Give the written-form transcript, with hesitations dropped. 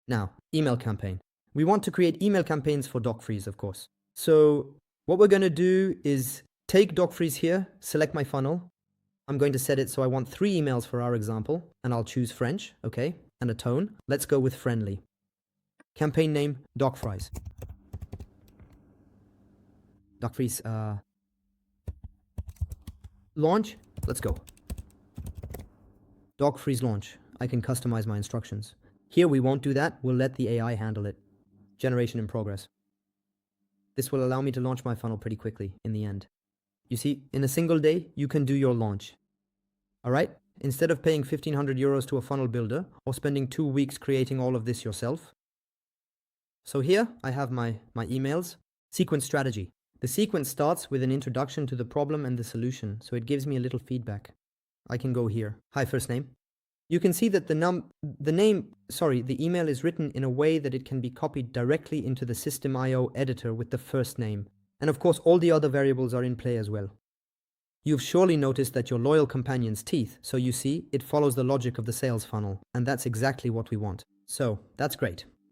Now, email campaign. We want to create email campaigns for DocFreeze, of course. So what we're going to do is take DocFreeze here, select my funnel. I'm going to set it so I want 3 emails for our example, and I'll choose French, okay, and a tone. Let's go with friendly. Campaign name, DocFreeze. DocFreeze, launch, let's go. DocFreeze launch. I can customize my instructions. Here we won't do that, we'll let the AI handle it. Generation in progress. This will allow me to launch my funnel pretty quickly in the end. You see, in a single day, you can do your launch. All right? Instead of paying 1,500 euros to a funnel builder or spending 2 weeks creating all of this yourself. So here I have my emails. Sequence strategy. The sequence starts with an introduction to the problem and the solution, so it gives me a little feedback. I can go here. Hi, first name. You can see that the email is written in a way that it can be copied directly into the Systeme.io editor with the first name. And of course, all the other variables are in play as well. You've surely noticed that your loyal companion's teeth, so you see, it follows the logic of the sales funnel, and that's exactly what we want. So, that's great.